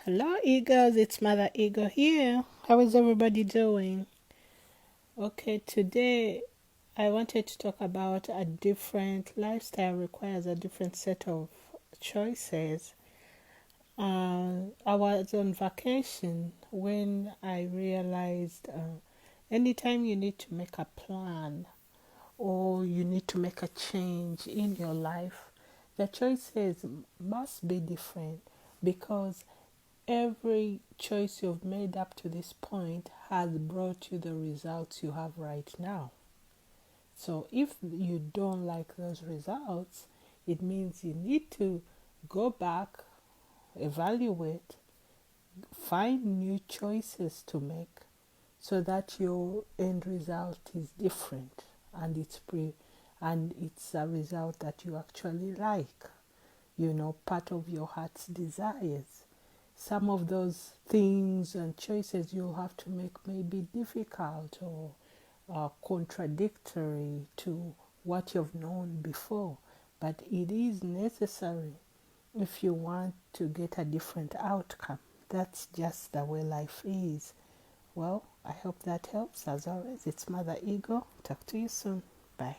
Hello, Eagles. It's Mother Eagle here. How is everybody doing? Okay, today I wanted to talk about a different lifestyle requires a different set of choices. I was on vacation when I realized anytime you need to make a plan or you need to make a change in your life, the choices must be different because every choice you've made up to this point has brought you the results you have right now. So if you don't like those results, it means you need to go back, evaluate, find new choices to make so that your end result is different and it's a result that you actually like, part of your heart's desires. Some of those things and choices you'll have to make may be difficult or contradictory to what you've known before, but it is necessary if you want to get a different outcome. That's just the way life is. Well, I hope that helps. As always, it's Mother Eagle. Talk to you soon. Bye.